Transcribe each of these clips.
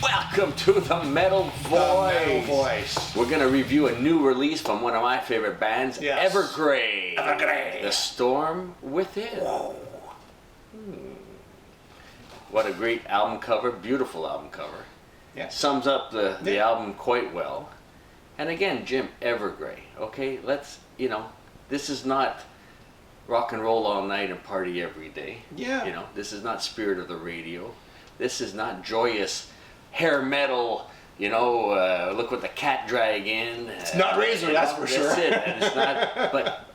Welcome to the Metal Voice. The Metal Voice. We're going to review a new release from one of my favorite bands, Yes. Evergrey. Evergrey. The Storm Within. Whoa. What a great album cover, beautiful album cover. Yeah. Sums up the Yeah. album quite well. And again, Jim, Evergrey, okay? This is not rock and roll all night and party every day. Yeah. This is not Spirit of the Radio. This is not joyous hair metal, look what the cat drag in. It's not Razor, that's for sure. That's it. And it's not, but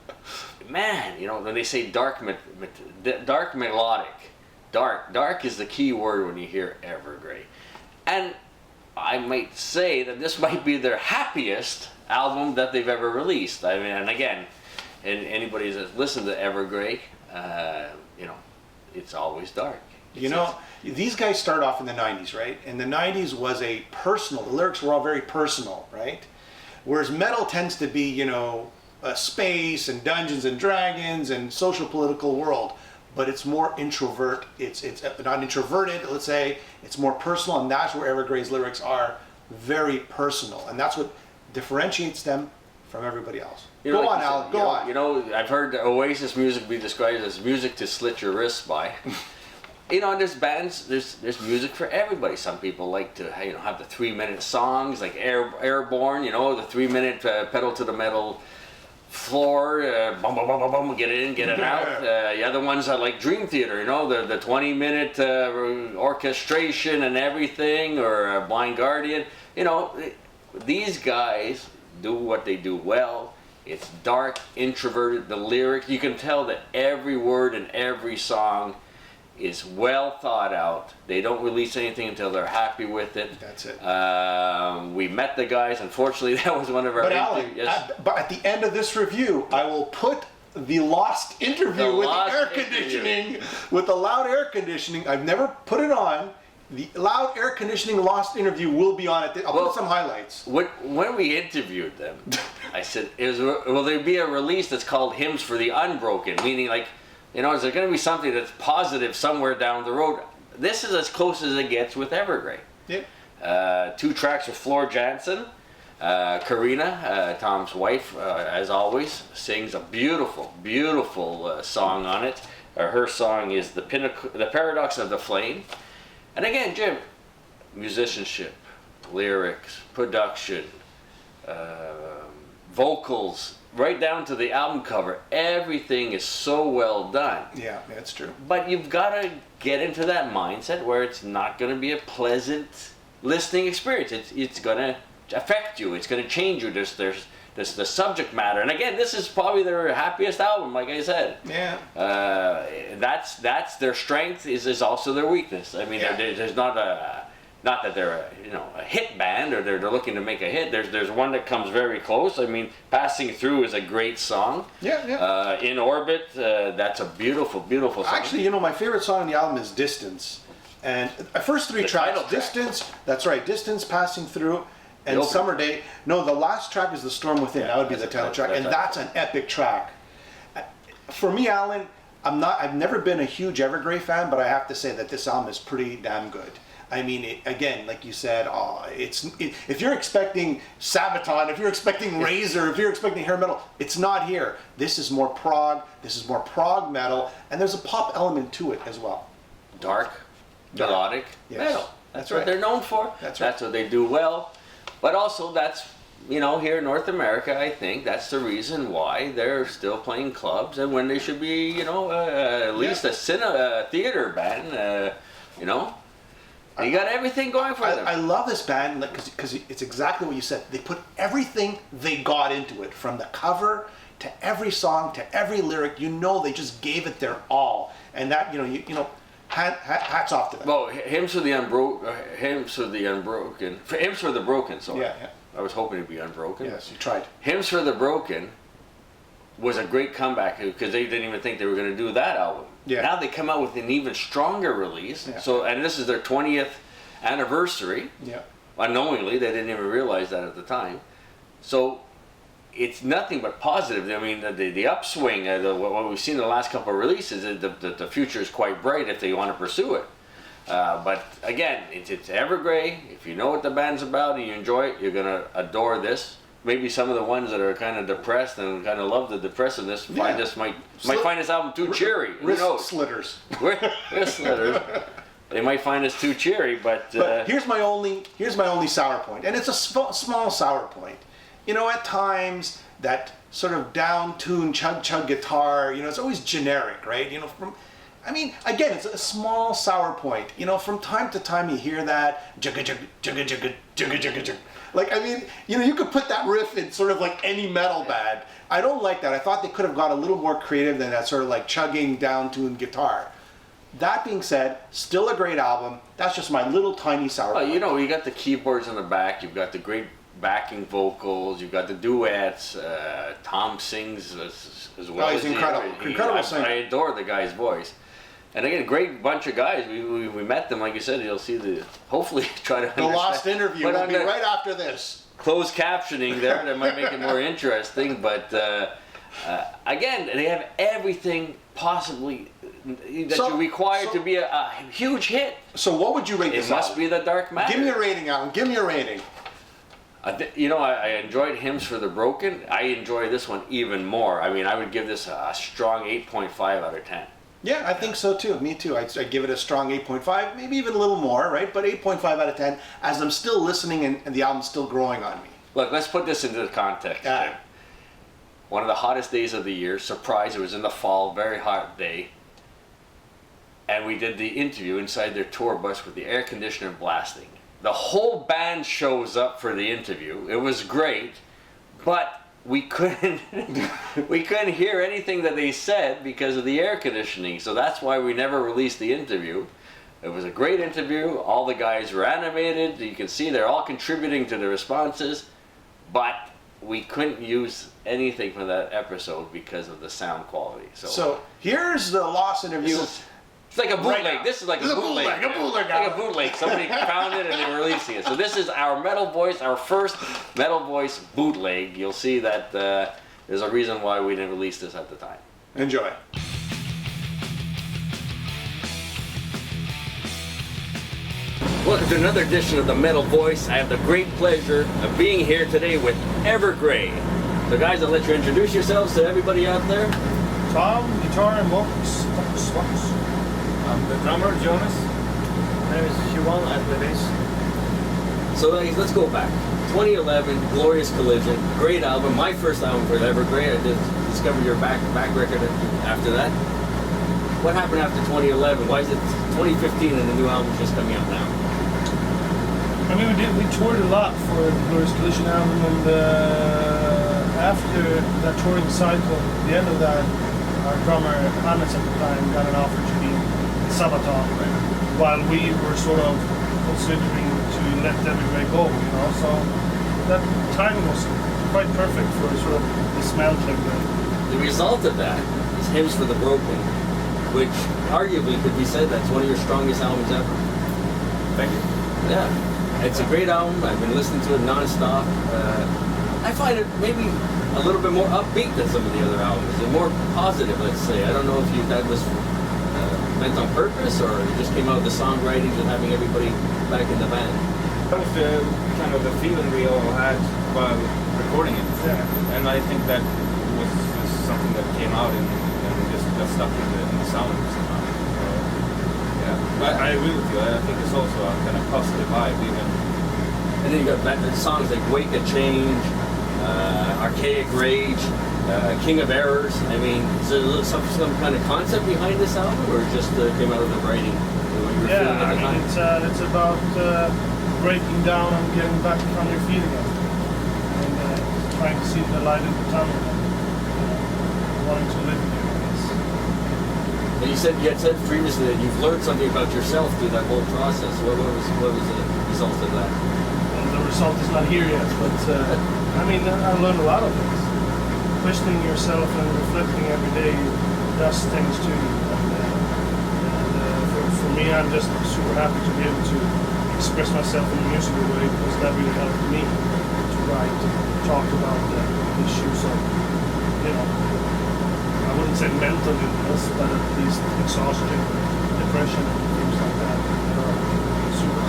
man, when they say dark melodic, dark is the key word when you hear Evergrey. And I might say that this might be their happiest album that they've ever released. I mean, and again, and anybody that's listened to Evergrey, it's always dark. These guys start off in the 90s, right? And the 90s was the lyrics were all very personal, right? Whereas metal tends to be, space and Dungeons and Dragons and social political world, but it's more introvert. It's not introverted, let's say. It's more personal, and that's where Evergrey's lyrics are very personal, and that's what differentiates them from everybody else. Go on, Alan. Go on. I've heard Oasis music be described as music to slit your wrists by. There's bands, there's music for everybody. Some people like to, have the 3-minute songs like Airborne, the 3-minute pedal to the metal floor, bum, bum, bum, bum, bum, get it in, get it out. The other ones are like Dream Theater, the 20-minute orchestration and everything, or Blind Guardian. These guys do what they do well. It's dark, introverted, the lyric, you can tell that every word in every song is well thought out. They don't release anything until they're happy with it. That's it. We met the guys. Unfortunately, that was one of our. But Alan, but at the end of this review, I will put the lost interview with the air conditioning, with the loud air conditioning. I've never put it on. The loud air conditioning lost interview will be on it. I'll put some highlights. When we interviewed them, I said, "Will there be a release that's called Hymns for the Unbroken?" Meaning, like. Is there going to be something that's positive somewhere down the road? This is as close as it gets with Evergrey. Yeah. 2 tracks with Floor Jansen. Karina, Tom's wife, as always, sings a beautiful, beautiful song on it. Her song is the Paradox of the Flame. And again, Jim, musicianship, lyrics, production, vocals, right down to the album cover, everything is so well done. Yeah, that's true. But you've got to get into that mindset where it's not going to be a pleasant listening experience. It's going to affect you. It's going to change you. There's the subject matter. And again, this is probably their happiest album, like I said. Yeah. That's their strength. Is also their weakness. I mean, there's not that they're a hit band or they're looking to make a hit. There's one that comes very close. I mean, Passing Through is a great song. Yeah. In Orbit, that's a beautiful, beautiful song. Actually, my favorite song on the album is Distance, and the first 3 tracks. Distance. That's right. Distance, Passing Through, and Summer Day. No, the last track is The Storm Within. That would be the title track, and that's an epic track. For me, Alan, I've never been a huge Evergrey fan, but I have to say that this album is pretty damn good. I mean, again, like you said, if you're expecting Sabaton, if you're expecting Razor, if you're expecting hair metal, it's not here. This is more prog. This is more prog metal, and there's a pop element to it as well. Dark, melodic metal. That's what they're known for. That's what they do well. But also, that's here in North America, I think that's the reason why they're still playing clubs, and when they should be, at least a theater band, You got everything going for them. I love this band because it's exactly what you said. They put everything they got into it, from the cover to every song to every lyric. They just gave it their all, and that hats off to them. Well, Hymns for the Broken. Sorry. Yeah. I was hoping to be Unbroken. Yes, you tried. Hymns for the Broken was a great comeback because they didn't even think they were going to do that album. Yeah. Now they come out with an even stronger release. Yeah. So, and this is their 20th anniversary. Yeah. Unknowingly, they didn't even realize that at the time. So it's nothing but positive. I mean, the upswing, what we've seen in the last couple of releases, the future is quite bright if they want to pursue it. But again, it's Evergrey. If you know what the band's about and you enjoy it, you're gonna adore this. Maybe some of the ones that are kind of depressed and kind of love the depressiveness might find this album too cheery. Who knows? Slitters. Wrist slitters. They might find us too cheery, but here's my only sour point, and it's a small sour point. You know, at times that sort of down-tuned chug guitar, you know, it's always generic, right? You know, again, it's a small sour point. You know, from time to time you hear that jugga jugga jugga jugga jugga jugga jugga. Like, I mean, you know, you could put that riff in sort of like any metal band. I don't like that. I thought they could have got a little more creative than that sort of like chugging down-tuned guitar. That being said, still a great album. That's just my little tiny sour point. You know, you got the keyboards in the back. You've got the great backing vocals. You've got the duets. Tom sings as well. Oh, he's incredible. Incredible singer. I adore the guy's voice. And again, great bunch of guys. We met them, like you said. You'll see hopefully try to The lost interview will be right after this. Closed captioning there. That might make it more interesting. But again, they have everything possibly that you require to be a huge hit. So what would you rate this album? It must be the Dark Matter. Give me a rating, Alan. Give me a rating. You know, I enjoyed Hymns for the Broken. I enjoy this one even more. I mean, I would give this a strong 8.5 out of 10. Yeah, I think so too. Me too. I'd give it a strong 8.5, maybe even a little more, right? But 8.5 out of 10, as I'm still listening and the album's still growing on me. Look, let's put this into the context. One of the hottest days of the year. Surprise, it was in the fall, very hot day. And we did the interview inside their tour bus with the air conditioner blasting. The whole band shows up for the interview. It was great, but we couldn't hear anything that they said because of the air conditioning. So that's why we never released the interview. It was a great interview. All the guys were animated. You can see they're all contributing to the responses, but we couldn't use anything from that episode because of the sound quality. So here's the lost interview. It's like a bootleg. This is like a bootleg. Like a bootleg. Somebody found it and they were releasing it. So this is our Metal Voice, our first Metal Voice bootleg. You'll see that there's a reason why we didn't release this at the time. Enjoy. Welcome to another edition of the Metal Voice. I have the great pleasure of being here today with Evergrey. So guys, I'll let you introduce yourselves to everybody out there. Tom, guitar and vocals. I'm the drummer, Jonas. My name is Siobhan, I play bass. So let's go back. 2011, Glorious Collision, great album. My first album for Evergrey. I discovered your back record after that. What happened after 2011? Why is it 2015 and the new album's just coming out now? I mean, we toured a lot for the Glorious Collision album, and after that touring cycle, at the end of that, our drummer Hannes at the time got an offer to be in Sabaton, while we were sort of considering to let Evergrey go, you know. So that timing was quite perfect for sort of dismantling the result of that is Hymns for the Broken, which arguably could be said that's one of your strongest albums ever. Thank you. Yeah. It's a great album. I've been listening to it non-stop. I find it maybe a little bit more upbeat than some of the other albums, and more positive, let's say. I don't know if that was meant on purpose, or it just came out of the songwriting and having everybody back in the band. That was kind of the feeling we all had while recording it. Yeah. And I think that was just something that came out and just got stuck in the sound somehow. Yeah, but I agree with you. I think it's also a kind of positive vibe, even. And then you got songs like Wake a Change, Archaic Rage, King of Errors. I mean, is there some kind of concept behind this album, or it just came out of the writing? Yeah, I mean, it's about breaking down and getting back on your feet again, and trying to see the light in the tunnel, and wanting to live again. And you had said previously that you've learned something about yourself through that whole process. What was the result of that? Well, the result is not here yet, but I mean, I learned a lot of things. Questioning yourself and reflecting every day does things to you. And for me, I'm just super happy to be able to express myself in a musical way, because that really helped me to write, talk about the issues of, you know, I wouldn't say mental illness, but at least exhaustion, depression, and things like that.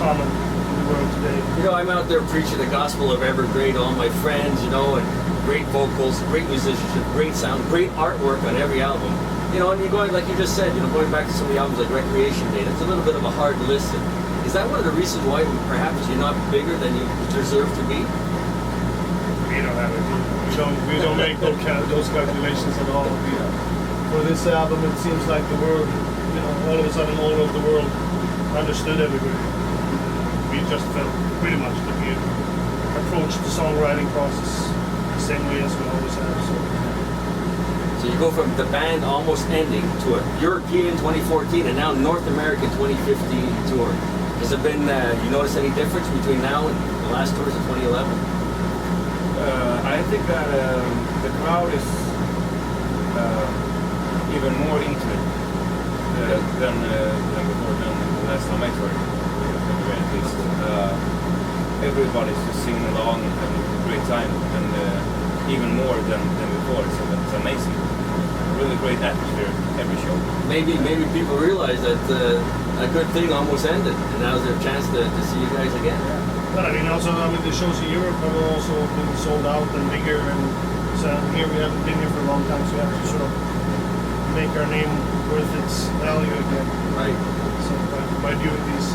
common in the world today. You know, I'm out there preaching the gospel of Evergrey to all my friends, you know, and great vocals, great musicianship, great sound, great artwork on every album. You know, and you're going, like you just said, you know, going back to some of the albums like Recreation Day, it's a little bit of a hard listen. Is that one of the reasons why perhaps you're not bigger than you deserve to be? We don't have it. We don't make those calculations at all. For this album, it seems like the world, you know, all of a sudden all over the world understood Evergrey. We just felt pretty much that we approached the songwriting process the same way as we always have. So you go from the band almost ending to a European 2014 and now North American 2015 tour. Has it been, you notice any difference between now and the last tours of 2011? I think that the crowd is even more into it than before, than the last time I toured, at least. Everybody's just singing along and having a great time, and even more than before, so that's amazing. Really great atmosphere every show. Maybe people realize that a good thing almost ended, and now's their chance to see you guys again. But I mean, the shows in Europe have also been sold out and bigger, and so here we haven't been here for a long time, so we have to sort of make our name worth its value again. Right. So by doing these,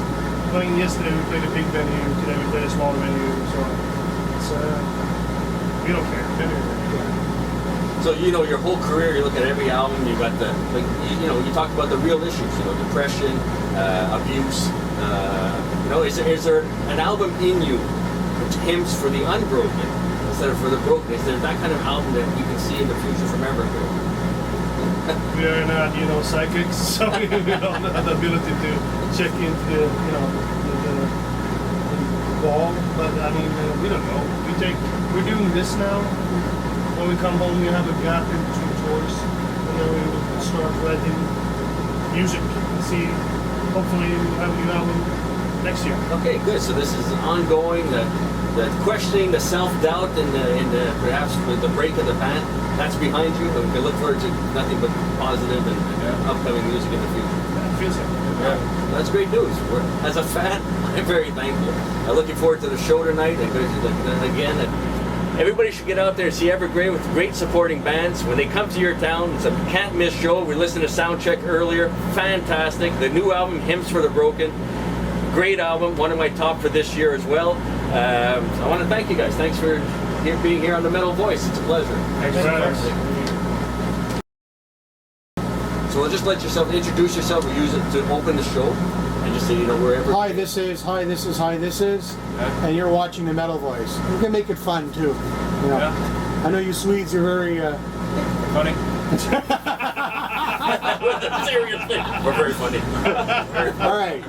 yesterday we played a big venue, today we played a smaller venue, so it's we don't care. So, you know, your whole career, you look at every album, you got the, like, you know, you talk about the real issues, you know, depression, abuse. You know, is there an album in you which hymns for the unbroken instead of for the broken? Is there that kind of album that you can see in the future from Evergrey? We are not, you know, psychics, so we don't have the ability to check into the, you know, the wall. But I mean, we don't know. We're doing this now. When we come home, we have a gap in between tours, and then we will start writing music and see. Hopefully, we'll have a new album next year. Okay, good. So this is ongoing. The questioning, the self-doubt, and perhaps the break of the band. That's behind you, but we can look forward to nothing but positive and upcoming music in the future. Yeah, it feels like it. Yeah, that's great news. As a fan, I'm very thankful. I'm looking forward to the show tonight. And again, everybody should get out there and see Evergrey with great supporting bands. When they come to your town, it's a can't-miss show. We listened to Soundcheck earlier. Fantastic. The new album, Hymns for the Broken. Great album. One of my top for this year as well. I want to thank you guys. Thanks for being here on The Metal Voice. It's a pleasure. Thanks very much. So we'll just let yourself introduce yourself. We'll use it to open the show. And just so you know, wherever. Hi, this is, and you're watching The Metal Voice. We can make it fun too. You know. Yeah. I know you Swedes are very Funny. Seriously, we're very funny. all right.